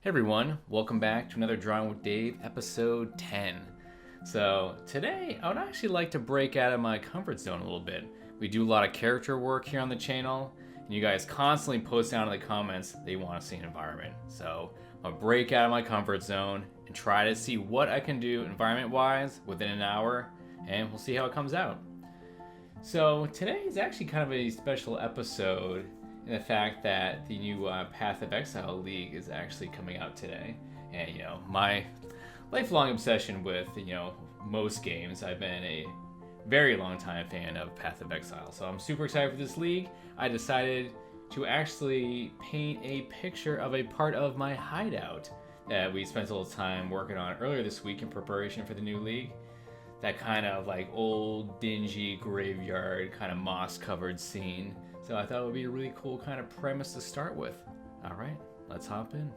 Everyone, welcome back to another Drawing with Dave, episode 10. So today, I would actually like to break out of my comfort zone a little bit. We do a lot of character work here on the channel, and you guys constantly post down in the comments that you want to see an environment. So I'm gonna break out of my comfort zone and try to see what I can do environment-wise within an hour, and we'll see how it comes out. So today is actually kind of a special episode in the fact that the new Path of Exile League is actually coming out today. And, my lifelong obsession with, most games, I've been a very long time fan of Path of Exile. So I'm super excited for this league. I decided to actually paint a picture of a part of my hideout that we spent a little time working on earlier this week in preparation for the new league. That kind of like old, dingy graveyard, kind of moss-covered scene. So I thought it would be a really cool kind of premise to start with. All right, let's hop in.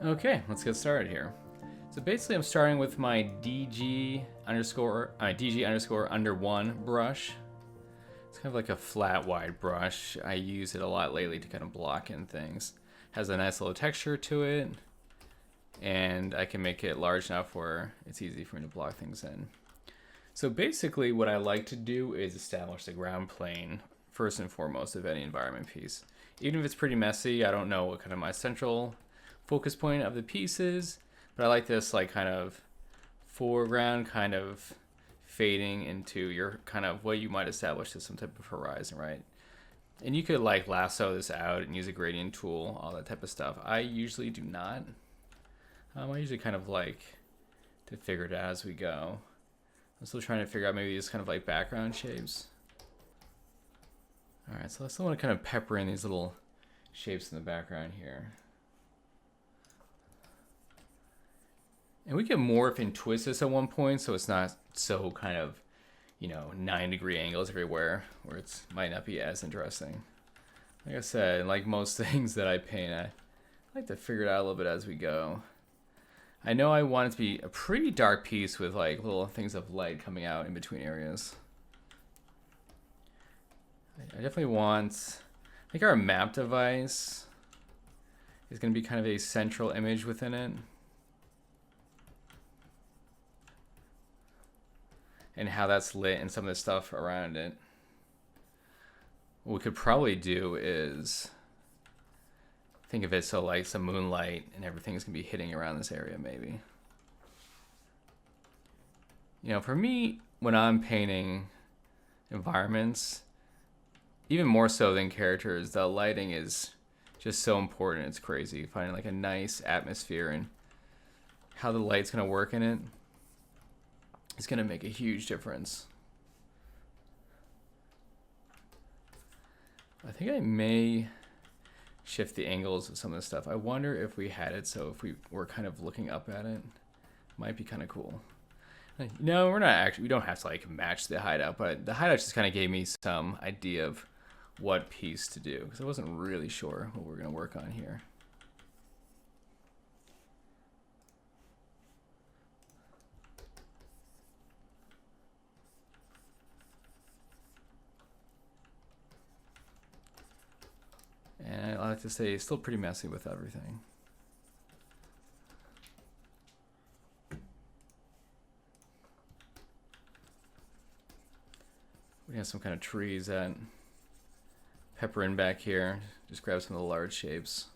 Okay, let's get started here. So basically I'm starting with my DG underscore under one brush. It's kind of like a flat wide brush. I use it a lot lately to kind of block in things. Has a nice little texture to it, and I can make it large enough where it's easy for me to block things in. So basically what I like to do is establish the ground plane first and foremost of any environment piece. Even if it's pretty messy, I don't know what kind of my central focus point of the piece is, but I like this like kind of foreground kind of fading into your kind of what you might establish as some type of horizon, right? And you could like lasso this out and use a gradient tool, all that type of stuff. I usually do not. I usually kind of like to figure it out as we go. I'm still trying to figure out maybe these kind of like background shapes. All right, so I still want to kind of pepper in these little shapes in the background here. And we can morph and twist this at one point so it's not so kind of, 9-degree angles everywhere where it might not be as interesting. Like I said, like most things that I paint, I like to figure it out a little bit as we go. I know I want it to be a pretty dark piece with like little things of light coming out in between areas. I definitely want, I think our map device is going to be kind of a central image within it. And how that's lit and some of the stuff around it. What we could probably do is think of it so like some moonlight and everything's gonna be hitting around this area maybe. For me, when I'm painting environments, even more so than characters, the lighting is just so important. It's crazy. Finding like a nice atmosphere and how the light's gonna work in it is gonna make a huge difference. I think I may shift the angles of some of the stuff. I wonder if we had it so if we were kind of looking up at it, might be kind of cool. No, we're not actually, we don't have to like match the hideout, but the hideout just kind of gave me some idea of what piece to do because I wasn't really sure what we're going to work on here. And I like to say it's still pretty messy with everything. We have some kind of trees that pepper in back here. Just grab some of the large shapes.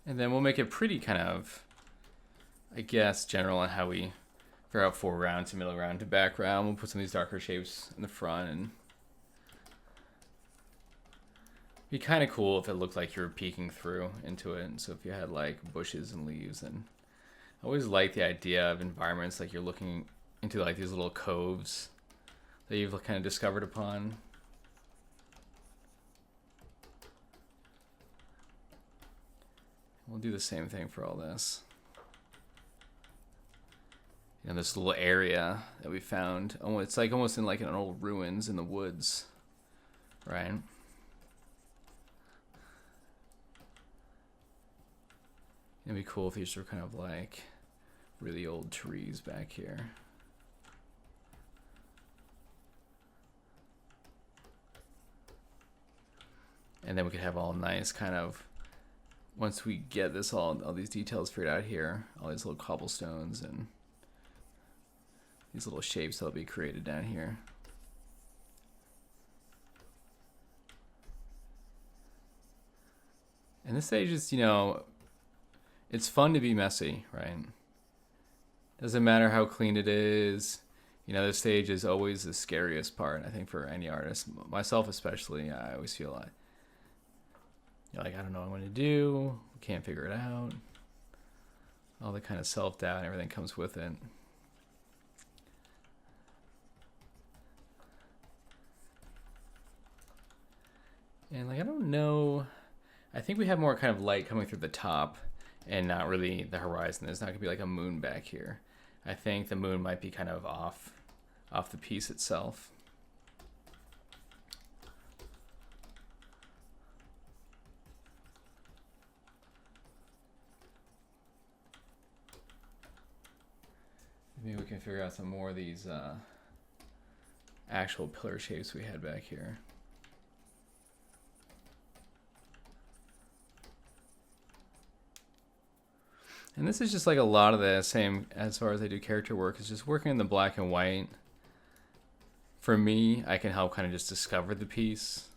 And then we'll make it pretty kind of, I guess, general on how we figure out foreground to middle ground to background. We'll put some of these darker shapes in the front, and it'd be kind of cool if it looked like you were peeking through into it. So if you had like bushes and leaves, and I always like the idea of environments like you're looking into like these little coves that you've kind of discovered upon. We'll do the same thing for all this. This little area that we found. Oh, it's like almost in like an old ruins in the woods, right? It'd be cool if these were kind of like really old trees back here. And then we could have all nice kind of, once we get this all these details figured out here, all these little cobblestones and these little shapes that'll be created down here. And this stage is, you know, it's fun to be messy, right? Doesn't matter how clean it is. You know, this stage is always the scariest part, I think, for any artist. Myself especially, I always feel like, you're like, I don't know what I'm going to do. Can't figure it out. All the kind of self-doubt and everything comes with it. And like, I don't know. I think we have more kind of light coming through the top and not really the horizon. There's not going to be like a moon back here. I think the moon might be kind of off the piece itself. Maybe we can figure out some more of these actual pillar shapes we had back here. And this is just like a lot of the same as far as I do character work, is just working in the black and white. For me, I can help kind of just discover the piece.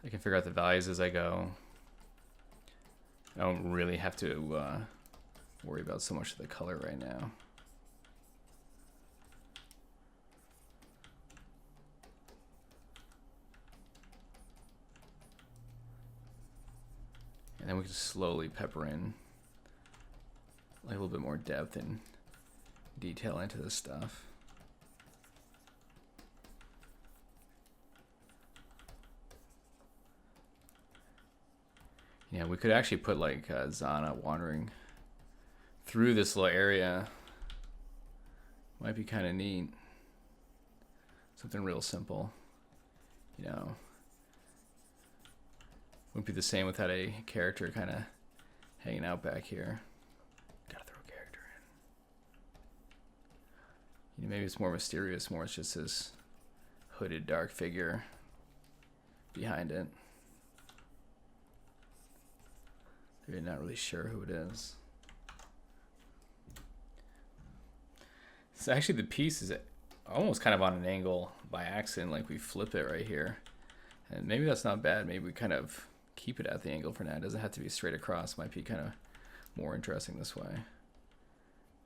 I can figure out the values as I go. I don't really have to worry about so much of the color right now. And then we can slowly pepper in like a little bit more depth and detail into this stuff. Yeah, we could actually put like Zana wandering through this little area. Might be kind of neat. Something real simple, you know. Wouldn't be the same without a character kind of hanging out back here. Gotta throw a character in. You know, maybe it's more mysterious, more it's just this hooded dark figure behind it. You're not really sure who it is. So actually the piece is almost kind of on an angle by accident, like we flip it right here. And maybe that's not bad. Maybe we kind of keep it at the angle for now. It doesn't have to be straight across. Might be kind of more interesting this way.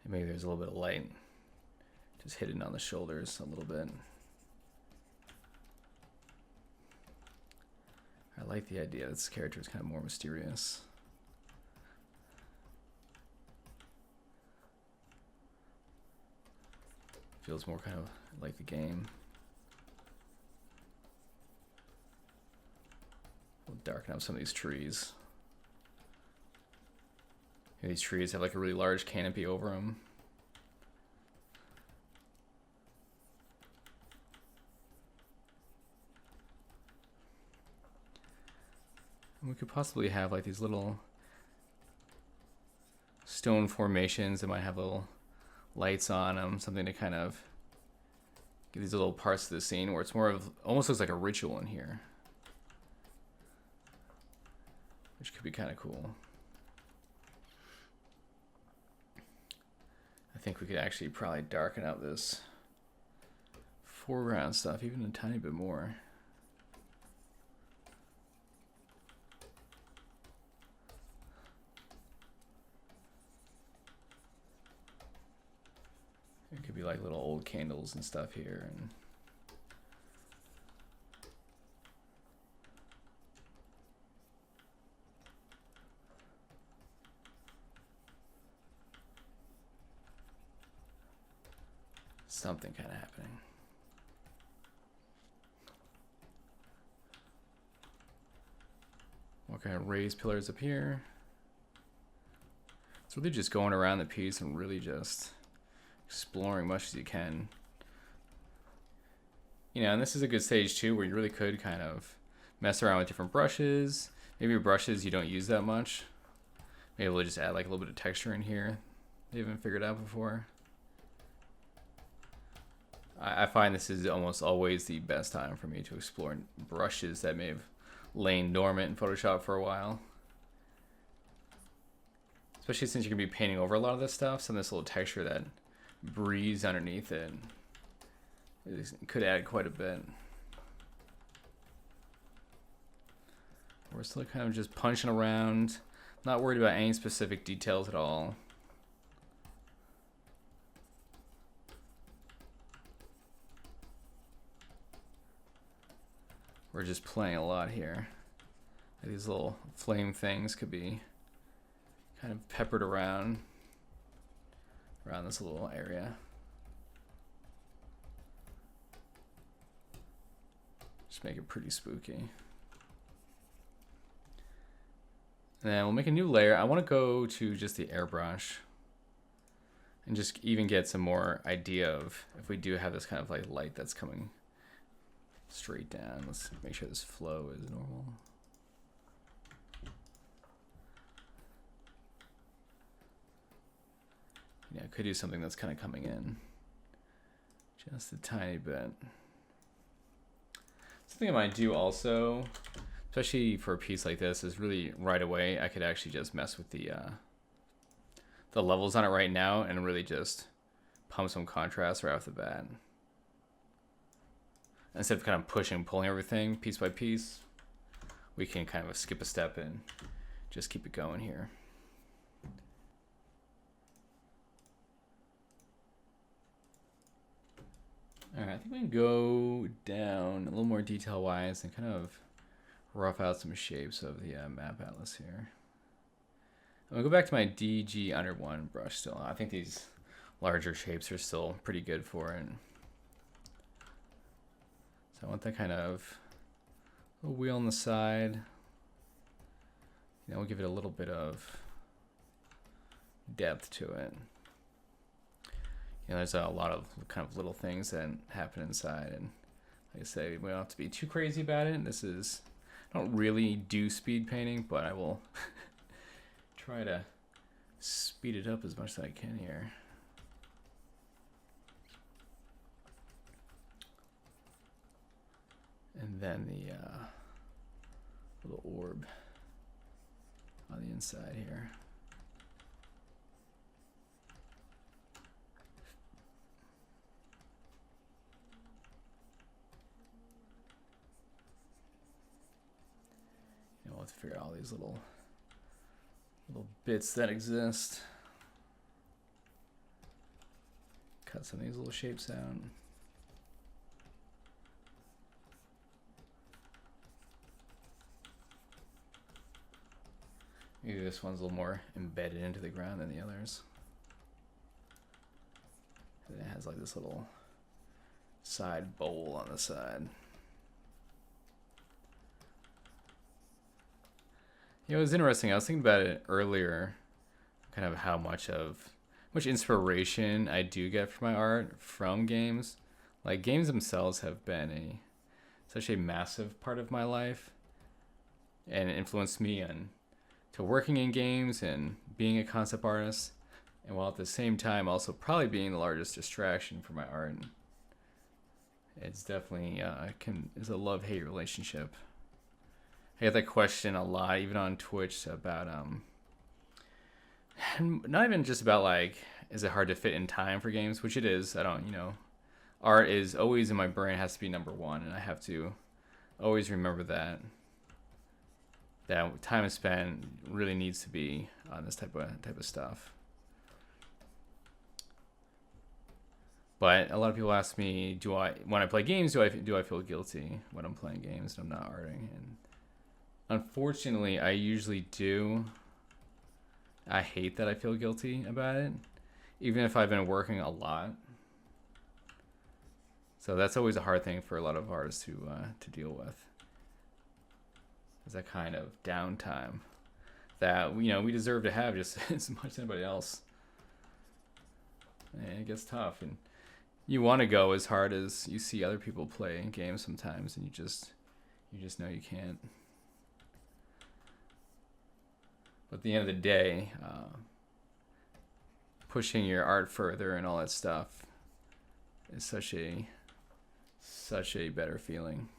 And maybe there's a little bit of light just hidden on the shoulders a little bit. I like the idea that this character is kind of more mysterious. Feels more kind of like the game. We'll darken up some of these trees. And these trees have like a really large canopy over them. And we could possibly have like these little stone formations that might have little lights on them, something to kind of give these little parts to the scene where it's more of, almost looks like a ritual in here, which could be kind of cool. I think we could actually probably darken up this foreground stuff even a tiny bit more. It could be like little old candles and stuff here, and something kind of happening. What kind of raised pillars up here? It's really just going around the piece and really just exploring much as you can. You know, and this is a good stage too where you really could kind of mess around with different brushes. Maybe brushes you don't use that much. Maybe we'll just add like a little bit of texture in here they haven't figured out before. I find this is almost always the best time for me to explore brushes that may have lain dormant in Photoshop for a while. Especially since you're going to be painting over a lot of this stuff, some of this little texture that breathes underneath it could add quite a bit. We're still kind of just punching around, not worried about any specific details at all. We're just playing a lot here. These little flame things could be kind of peppered around this little area. Just make it pretty spooky. And then we'll make a new layer. I want to go to just the airbrush and just even get some more idea of if we do have this kind of like light that's coming straight down. Let's make sure this flow is normal. Yeah, I could do something that's kind of coming in just a tiny bit. Something I might do also, especially for a piece like this, is really right away I could actually just mess with the levels on it right now and really just pump some contrast right off the bat. Instead of kind of pushing and pulling everything piece by piece, we can kind of skip a step and just keep it going here. All right, I think we can go down a little more detail-wise and kind of rough out some shapes of the map atlas here. I'm gonna go back to my DG under 1 brush still. I think these larger shapes are still pretty good for it. So I want that kind of little wheel on the side. You know, we'll give it a little bit of depth to it. You know, there's a lot of kind of little things that happen inside, and like I say, we don't have to be too crazy about it. This is, I don't really do speed painting, but I will try to speed it up as much as I can here. And then the little orb on the inside here. We'll have to figure out all these little bits that exist. Cut some of these little shapes out. Maybe this one's a little more embedded into the ground than the others. And it has like this little side bowl on the side. You know, it was interesting. I was thinking about it earlier, kind of how much inspiration I do get for my art from games. Like, games themselves have been such a massive part of my life, and it influenced me to working in games and being a concept artist, and while at the same time also probably being the largest distraction for my art. It's definitely it's a love-hate relationship. I get that question a lot, even on Twitch, about not even just about like, is it hard to fit in time for games, which it is. I don't, art is always in my brain, has to be number one, and I have to always remember that time spent really needs to be on this type of stuff. But a lot of people ask me, when I play games, do I feel guilty when I'm playing games and I'm not arting? And unfortunately, I usually do. I hate that I feel guilty about it, even if I've been working a lot. So that's always a hard thing for a lot of artists to deal with. Is that kind of downtime that we deserve to have just as much as anybody else. And it gets tough, and you want to go as hard as you see other people play games sometimes, and you just know you can't. But at the end of the day, pushing your art further and all that stuff is such a better feeling.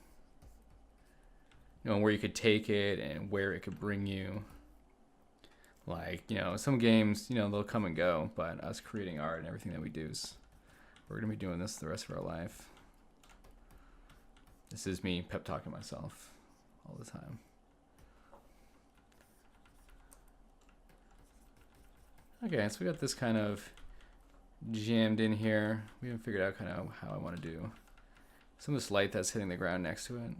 Knowing where you could take it and where it could bring you. Like, some games, they'll come and go, but us creating art and everything that we do, we're going to be doing this the rest of our life. This is me pep talking myself all the time. Okay, so we got this kind of jammed in here. We haven't figured out kind of how I want to do some of this light that's hitting the ground next to it.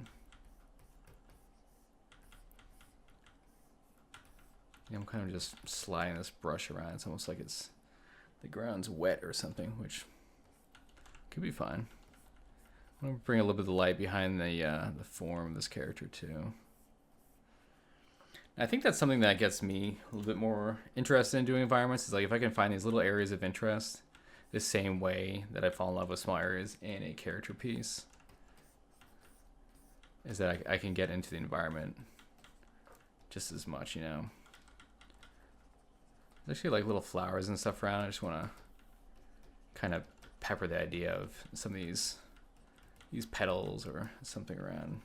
I'm kind of just sliding this brush around. It's almost like the ground's wet or something, which could be fine. I'm going to bring a little bit of the light behind the form of this character too. I think that's something that gets me a little bit more interested in doing environments. Is like if I can find these little areas of interest the same way that I fall in love with small areas in a character piece, is that I can get into the environment just as much, There's actually like little flowers and stuff around. I just want to kind of pepper the idea of some of these petals or something around.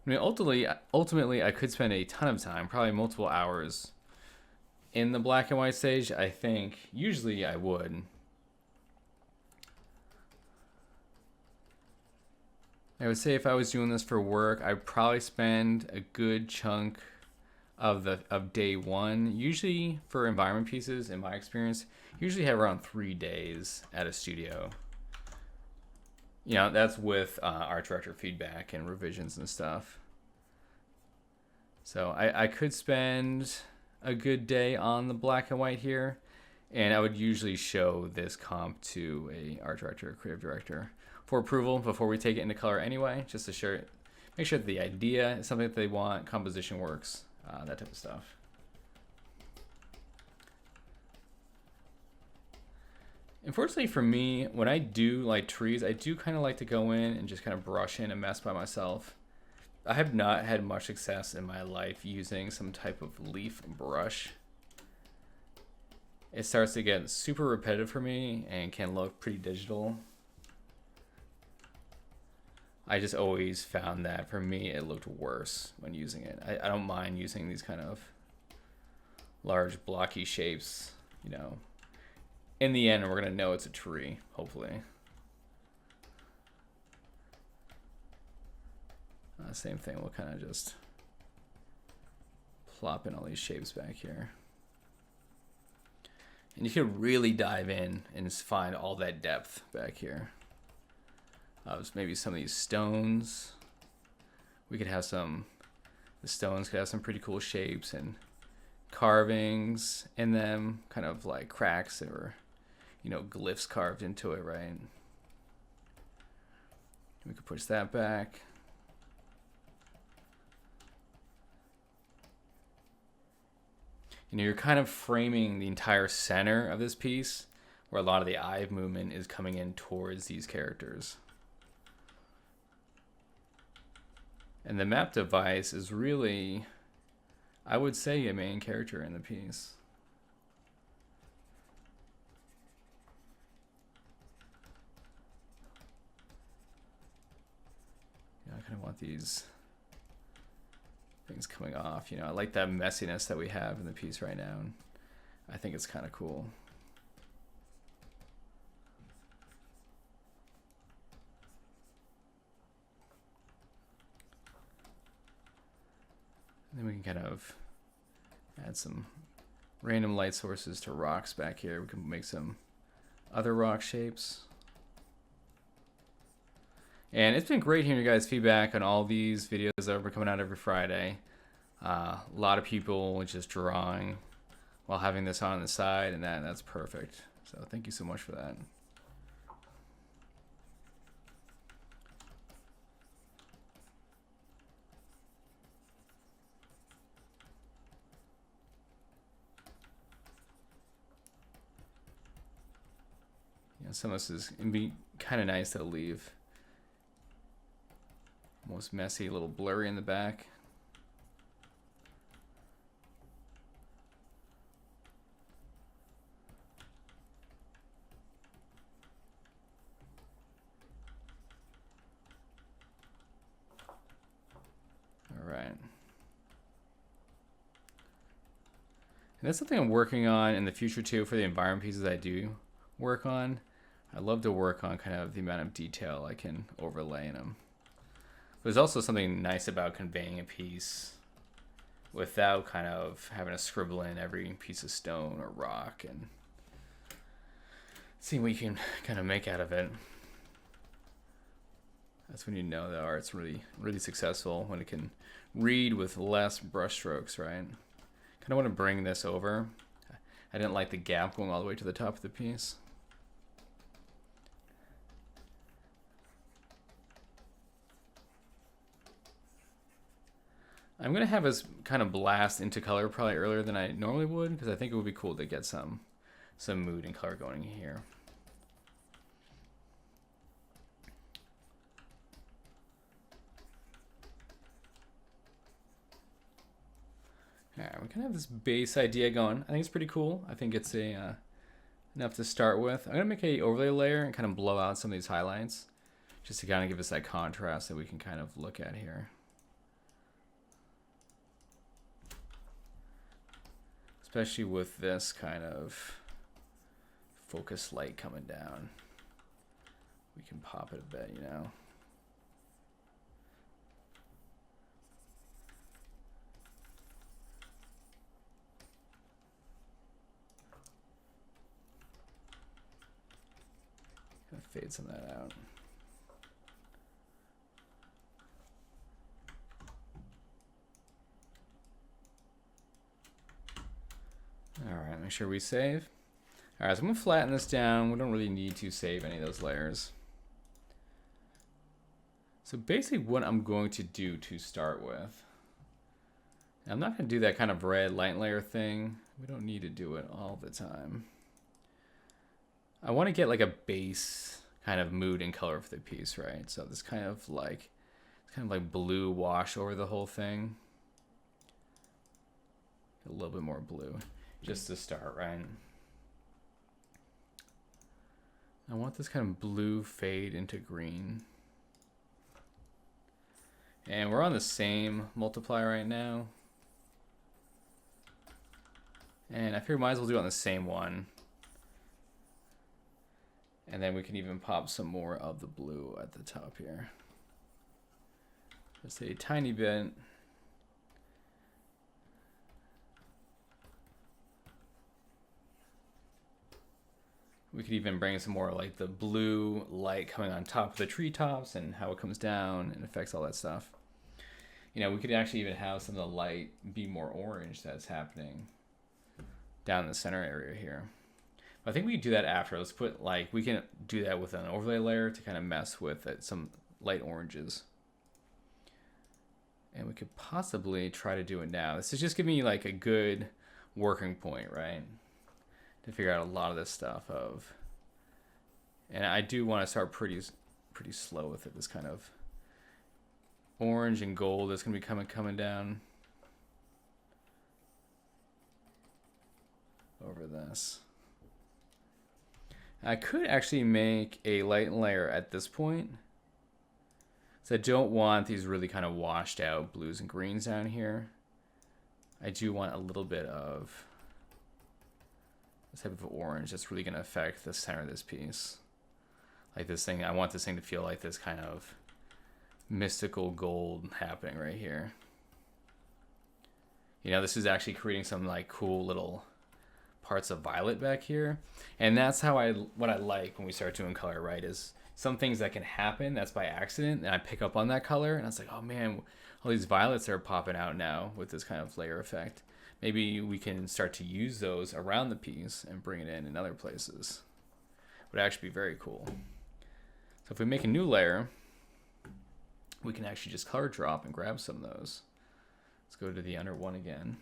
I mean, ultimately, I could spend a ton of time, probably multiple hours, in the black and white stage. I think usually I would. I would say if I was doing this for work, I'd probably spend a good chunk of day one. Usually for environment pieces, in my experience, usually have around 3 days at a studio. That's with art director feedback and revisions and stuff. So I could spend a good day on the black and white here, and I would usually show this comp to a art director or creative director for approval before we take it into color anyway, just to make sure that the idea is something that they want, composition works, that type of stuff. Unfortunately for me, when I do like trees, I do kind of like to go in and just kind of brush in and mess by myself. I have not had much success in my life using some type of leaf brush. It starts to get super repetitive for me and can look pretty digital. I just always found that for me it looked worse when using it. I don't mind using these kind of large blocky shapes, In the end, we're going to know it's a tree, hopefully. Same thing, we'll kind of just plop in all these shapes back here. And you can really dive in and find all that depth back here. Maybe some of these stones. The stones could have some pretty cool shapes and carvings in them, kind of like cracks or glyphs carved into it, right? We could push that back. You're kind of framing the entire center of this piece, where a lot of the eye movement is coming in towards these characters. And the map device is really, I would say, a main character in the piece. I kind of want these things coming off. I like that messiness that we have in the piece right now. And I think it's kind of cool. And then we can kind of add some random light sources to rocks back here. We can make some other rock shapes. And it's been great hearing your guys' feedback on all these videos that are coming out every Friday. A lot of people just drawing while having this on the side, and that's perfect. So thank you so much for that. Some of this is going to be kind of nice to leave. Almost messy, a little blurry in the back. And that's something I'm working on in the future too for the environment pieces I do work on. I love to work on kind of the amount of detail I can overlay in them. There's also something nice about conveying a piece without kind of having to scribble in every piece of stone or rock and see what you can kind of make out of it. That's when you know the art's really, really successful, when it can read with less brush strokes, right? Kind of want to bring this over. I didn't like the gap going all the way to the top of the piece. I'm going to have us kind of blast into color probably earlier than I normally would, because I think it would be cool to get some mood and color going here. Alright, we kind of have this base idea going. I think it's pretty cool. I think it's enough to start with. I'm going to make a overlay layer and kind of blow out some of these highlights, just to kind of give us that contrast that we can kind of look at here. Especially with this kind of focus light coming down. We can pop it a bit, you know. Kind of fade some of that out. Alright, make sure we save. Alright, so I'm going to flatten this down. We don't really need to save any of those layers. So basically what I'm going to do to start with, I'm not going to do that kind of red light layer thing. We don't need to do it all the time. I want to get like a base kind of mood and color for the piece, right? So this kind of like blue wash over the whole thing. A little bit more blue. Just to start, right? I want this kind of blue fade into green. And we're on the same multiply right now. And I figure might as well do it on the same one. And then we can even pop some more of the blue at the top here. Just a tiny bit. We could even bring some more like the blue light coming on top of the treetops and how it comes down and affects all that stuff. You know, we could actually even have some of the light be more orange that's happening down in the center area here. But I think we can do that after. Let's put like, we can do that with an overlay layer to kind of mess with it, some light oranges. And we could possibly try to do it now. This is just giving me like a good working point, right? To figure out a lot of this stuff of, and I do want to start pretty slow with it. This kind of orange and gold is going to be coming down over this. I could actually make a light layer at this point. So I don't want these really kind of washed out blues and greens down here. I do want a little bit of this type of orange that's really going to affect the center of this piece. Like this thing, I want this thing to feel like this kind of mystical gold happening right here. You know, this is actually creating some like cool little parts of violet back here. And that's how what I like when we start doing color, right? Is some things that can happen that's by accident and I pick up on that color and I was like, oh man, all these violets are popping out now with this kind of layer effect. Maybe we can start to use those around the piece and bring it in other places. Would actually be very cool. So if we make a new layer, we can actually just color drop and grab some of those. Let's go to the under one again.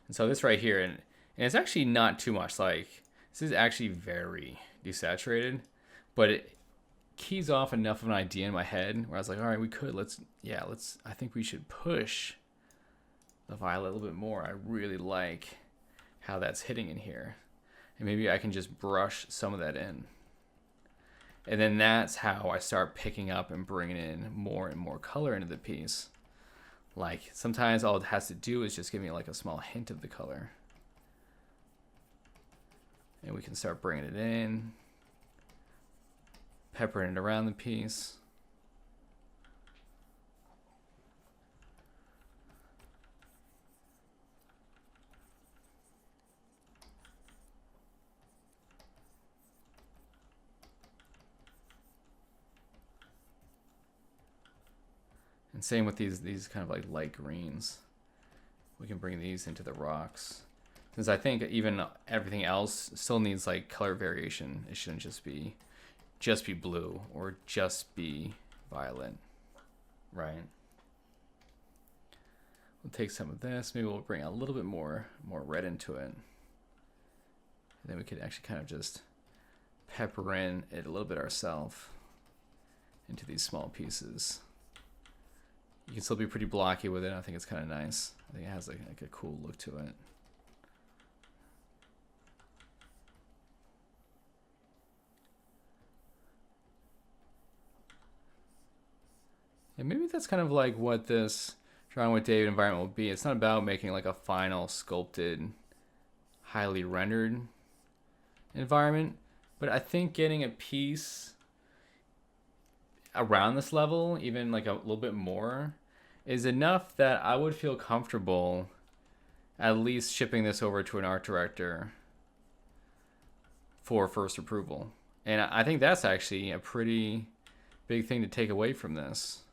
And so this right here, and it's actually not too much. Like, this is actually very desaturated, but it keys off enough of an idea in my head where I was like, all right, we could, I think we should push the violet a little bit more. I really like how that's hitting in here. And maybe I can just brush some of that in. And then that's how I start picking up and bringing in more and more color into the piece. Like sometimes all it has to do is just give me like a small hint of the color. And we can start bringing it in, peppering it around the piece. And same with these kind of like light greens. We can bring these into the rocks. Since I think even everything else still needs like color variation. It shouldn't just be blue or just be violet, right? We'll take some of this. Maybe we'll bring a little bit more red into it. And then we could actually kind of just pepper in it a little bit ourselves into these small pieces. You can still be pretty blocky with it. I think it's kind of nice. I think it has like a cool look to it. And maybe that's kind of like what this Drawing with Dave environment will be. It's not about making like a final sculpted, highly rendered environment, but I think getting a piece around this level, even like a little bit more, is enough that I would feel comfortable at least shipping this over to an art director for first approval. And I think that's actually a pretty big thing to take away from this.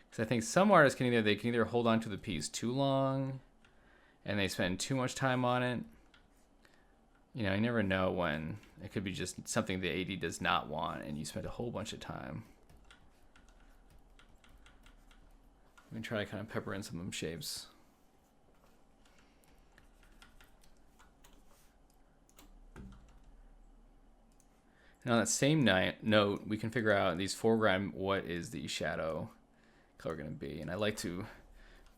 Because I think some artists can either hold on to the piece too long and they spend too much time on it. You know, you never know when it could be just something the AD does not want and you spend a whole bunch of time. Let me try to kind of pepper in some of them shapes. And on that same note, we can figure out these foreground, what is the shadow color going to be. And I like to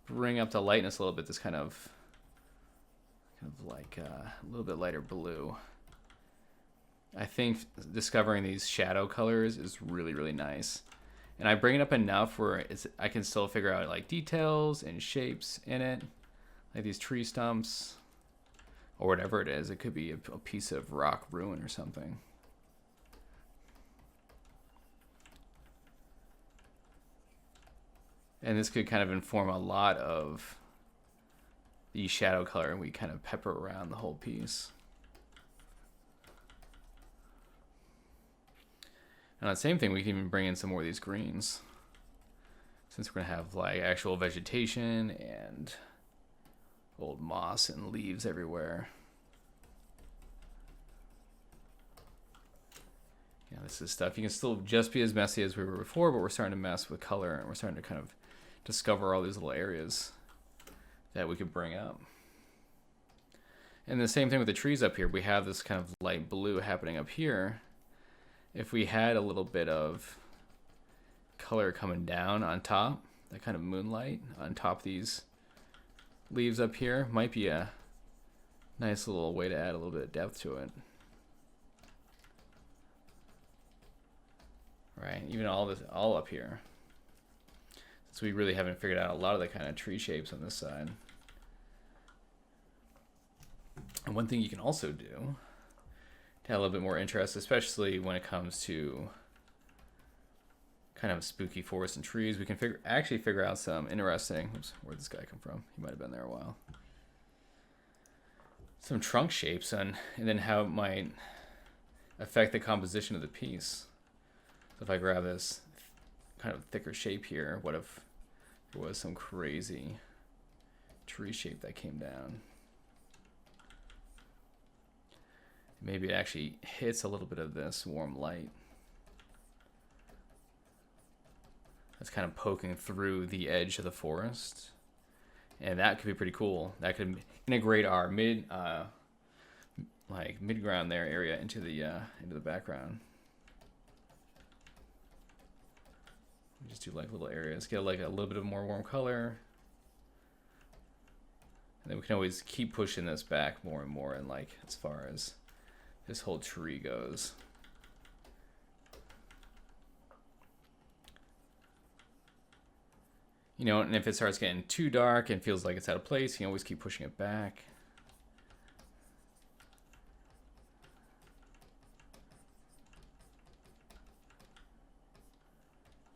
bring up the lightness a little bit, this kind of like a little bit lighter blue. I think discovering these shadow colors is really, really nice. And I bring it up enough where I can still figure out like details and shapes in it, like these tree stumps or whatever it is. It could be a piece of rock ruin or something. And this could kind of inform a lot of the shadow color, and we kind of pepper around the whole piece. And the same thing, we can even bring in some more of these greens, since we're gonna have like actual vegetation and old moss and leaves everywhere. Yeah, this is stuff you can still just be as messy as we were before, but we're starting to mess with color, and we're starting to kind of discover all these little areas that we could bring up. And the same thing with the trees up here. We have this kind of light blue happening up here. If we had a little bit of color coming down on top, that kind of moonlight on top of these leaves up here, might be a nice little way to add a little bit of depth to it. Right, even all up here. So we really haven't figured out a lot of the kind of tree shapes on this side. And one thing you can also do to have a little bit more interest, especially when it comes to kind of spooky forests and trees, we can actually figure out some interesting, oops, where'd this guy come from? He might have been there a while. Some trunk shapes and then how it might affect the composition of the piece. So if I grab this kind of thicker shape here, what if there was some crazy tree shape that came down? Maybe it actually hits a little bit of this warm light that's kind of poking through the edge of the forest, and that could be pretty cool. That could integrate our mid-ground there area into the background. Just do like little areas, get like a little bit of more warm color, and then we can always keep pushing this back more and more, and like as far as this whole tree goes. You know, and if it starts getting too dark and feels like it's out of place, you can always keep pushing it back.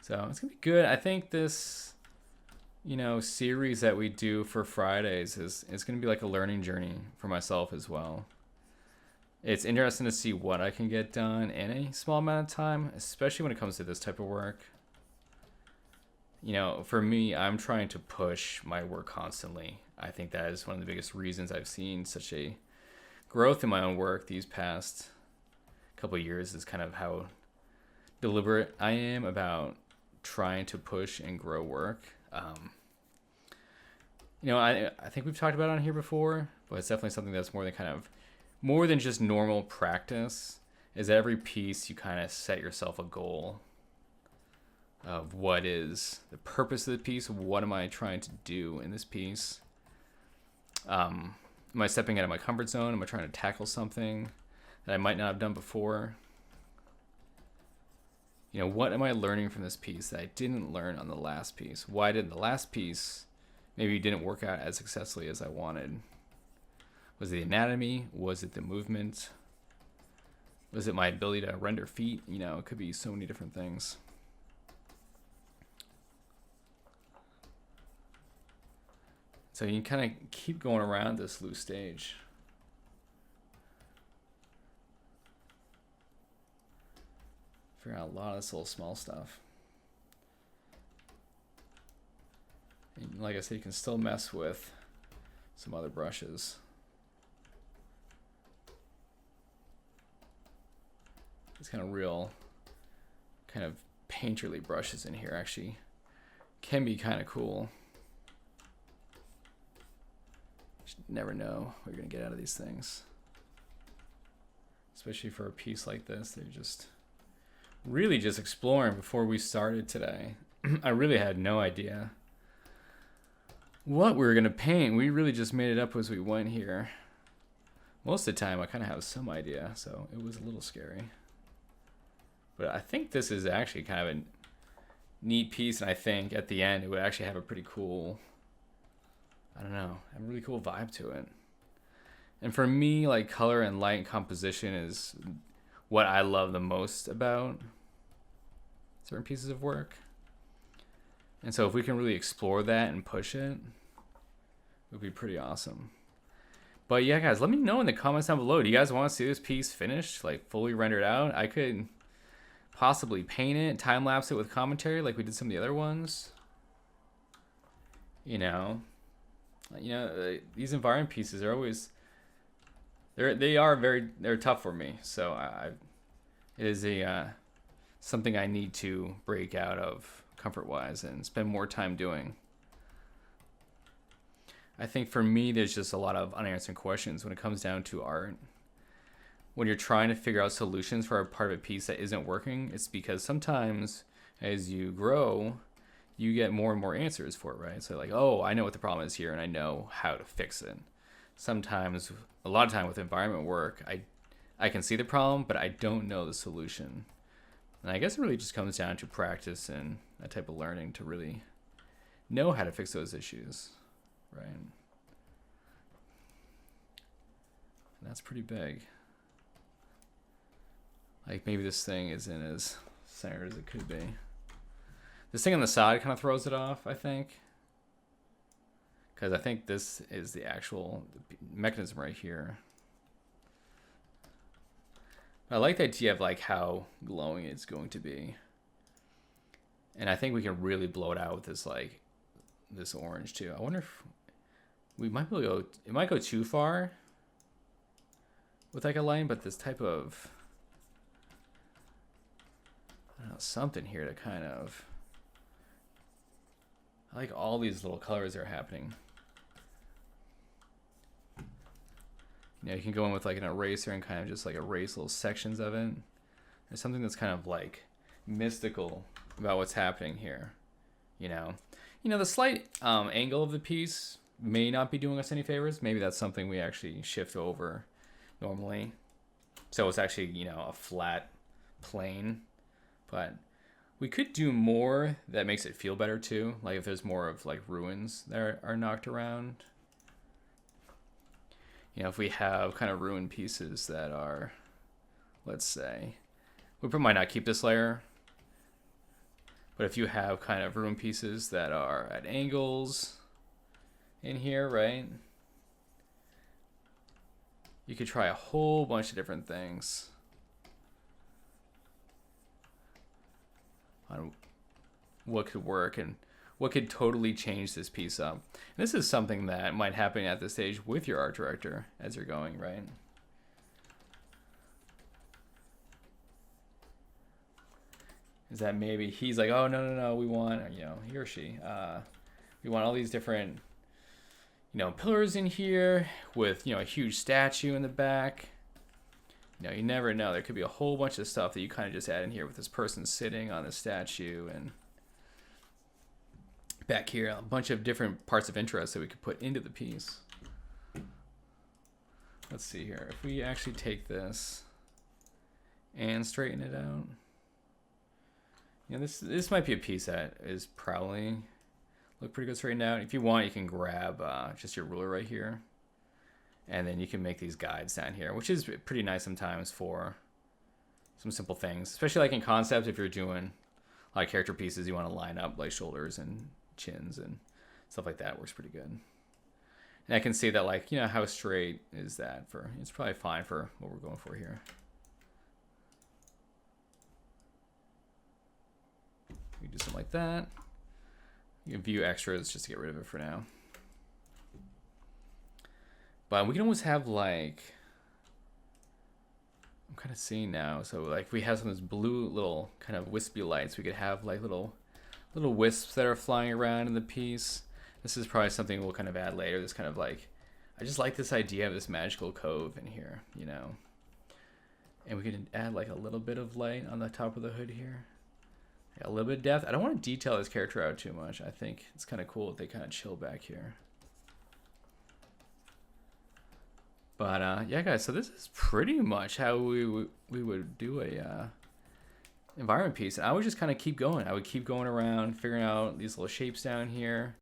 So it's gonna be good. I think this, series that we do for Fridays is gonna be like a learning journey for myself as well. It's interesting to see what I can get done in a small amount of time, especially when it comes to this type of work. For me, I'm trying to push my work constantly. I think that is one of the biggest reasons I've seen such a growth in my own work these past couple of years, is kind of how deliberate I am about trying to push and grow work. I think we've talked about it on here before, but it's definitely something that's more than just normal practice. Is every piece you kind of set yourself a goal of what is the purpose of the piece. What am I trying to do in this piece? Am I stepping out of my comfort zone? Am I trying to tackle something that I might not have done before? What am I learning from this piece that I didn't learn on the last piece? Why did the last piece maybe didn't work out as successfully as I wanted? Was it the anatomy? Was it the movement? Was it my ability to render feet? It could be so many different things. So you can kind of keep going around this loose stage. Figure out a lot of this little small stuff. And like I said, you can still mess with some other brushes. These kind of real, kind of painterly brushes in here actually can be kind of cool. Never know what you're going to get out of these things. Especially for a piece like this, they're just really just exploring before we started today. I really had no idea what we were going to paint. We really just made it up as we went here. Most of the time I kind of have some idea, so it was a little scary. But I think this is actually kind of a neat piece, and I think at the end it would actually have a pretty cool, I don't know, a really cool vibe to it. And for me, like, color and light and composition is what I love the most about certain pieces of work. And so if we can really explore that and push it, it would be pretty awesome. But yeah, guys, let me know in the comments down below. Do you guys want to see this piece finished, like fully rendered out? I could possibly paint it, time lapse it with commentary like we did some of the other ones. These environment pieces are always, they're tough for me. So it is something I need to break out of comfort wise and spend more time doing. I think for me, there's just a lot of unanswered questions when it comes down to art. When you're trying to figure out solutions for a part of a piece that isn't working, it's because sometimes as you grow, you get more and more answers for it, right? So like, oh, I know what the problem is here and I know how to fix it. Sometimes, a lot of time with environment work, I can see the problem, but I don't know the solution. And I guess it really just comes down to practice and that type of learning to really know how to fix those issues, right? And that's pretty big. Like, maybe this thing isn't as centered as it could be. This thing on the side kind of throws it off, I think. Because I think this is the actual mechanism right here. I like the idea of like how glowing it's going to be. And I think we can really blow it out with this, like, this orange too. I wonder if we might be able to go, it might go too far with like a line, but this type of, I don't know, something here to kind of, I like all these little colors that are happening. You can go in with like an eraser and kind of just like erase little sections of it. There's something that's kind of like mystical about what's happening here. The slight angle of the piece may not be doing us any favors. Maybe that's something we actually shift over normally. So it's actually, a flat plane. But we could do more that makes it feel better too. Like if there's more of like ruins that are knocked around. If we have kind of ruined pieces that are, let's say, we might not keep this layer. But if you have kind of room pieces that are at angles in here, right? You could try a whole bunch of different things on what could work and what could totally change this piece up. And this is something that might happen at this stage with your art director as you're going, right? Is that maybe he's like, oh, no, we want, he or she, we want all these different, pillars in here with, a huge statue in the back. You never know. There could be a whole bunch of stuff that you kind of just add in here with this person sitting on the statue, and back here, a bunch of different parts of interest that we could put into the piece. Let's see here. If we actually take this and straighten it out, this might be a piece that is probably look pretty good straightened out. If you want, you can grab just your ruler right here, and then you can make these guides down here, which is pretty nice sometimes for some simple things, especially like in concept. If you're doing like character pieces, you want to line up like shoulders and chins and stuff like that. Works pretty good. And I can see that, like, how straight is that for? It's probably fine for what we're going for here. We do something like that. You can view extras just to get rid of it for now. But we can almost have like, I'm kind of seeing now. So like if we have some of those blue little kind of wispy lights, we could have like little wisps that are flying around in the piece. This is probably something we'll kind of add later. This kind of like, I just like this idea of this magical cove in here, And we can add like a little bit of light on the top of the hood here. A little bit of depth. I don't want to detail this character out too much. I think it's kind of cool that they kind of chill back here. But yeah, guys, so this is pretty much how we would do a environment piece. And I would just kind of keep going. I would keep going around, figuring out these little shapes down here,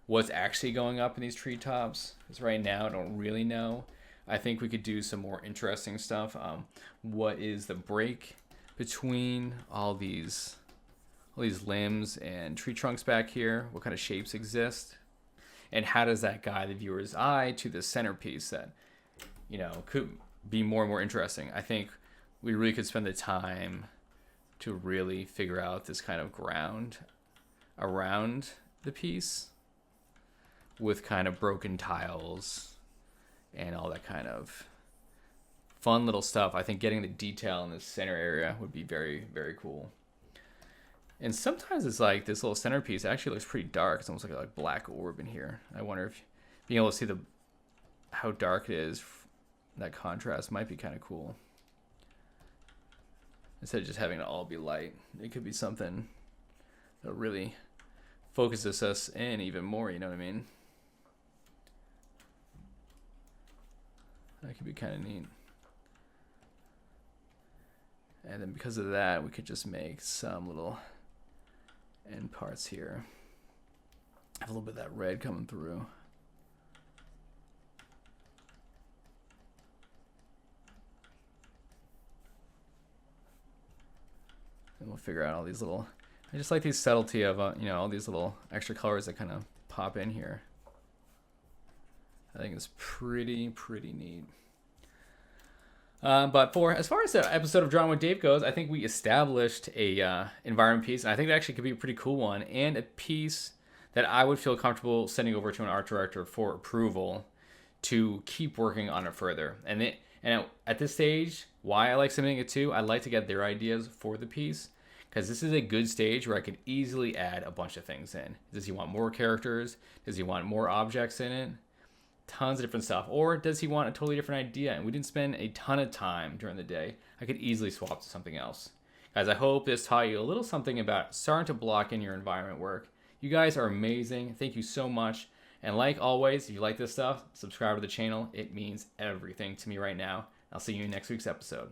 what's actually going up in these treetops. Because right now I don't really know. I think we could do some more interesting stuff. What is the break between all these limbs and tree trunks back here? What kind of shapes exist? And how does that guide the viewer's eye to the centerpiece that, could be more and more interesting? I think we really could spend the time to really figure out this kind of ground around the piece with kind of broken tiles and all that kind of fun little stuff. I think getting the detail in the center area would be very, very cool. And sometimes it's like this little centerpiece actually looks pretty dark. It's almost like a black orb in here. I wonder if being able to see how dark it is, that contrast might be kind of cool. Instead of just having it all be light, it could be something that really focuses us in even more, you know what I mean? That could be kind of neat. And then because of that, we could just make some little end parts here. Have a little bit of that red coming through. And we'll figure out all these little, I just like the subtlety of, all these little extra colors that kind of pop in here. I think it's pretty neat. But as far as the episode of Drawing with Dave goes, I think we established a environment piece, and I think that actually could be a pretty cool one, and a piece that I would feel comfortable sending over to an art director for approval to keep working on it further. And at this stage, why I like submitting it to, I like to get their ideas for the piece, because this is a good stage where I could easily add a bunch of things in. Does he want more characters? Does he want more objects in it? Tons of different stuff. Or does he want a totally different idea? And we didn't spend a ton of time during the day. I could easily swap to something else. Guys, I hope this taught you a little something about starting to block in your environment work. You guys are amazing. Thank you so much. And like always, if you like this stuff, subscribe to the channel. It means everything to me right now. I'll see you in next week's episode.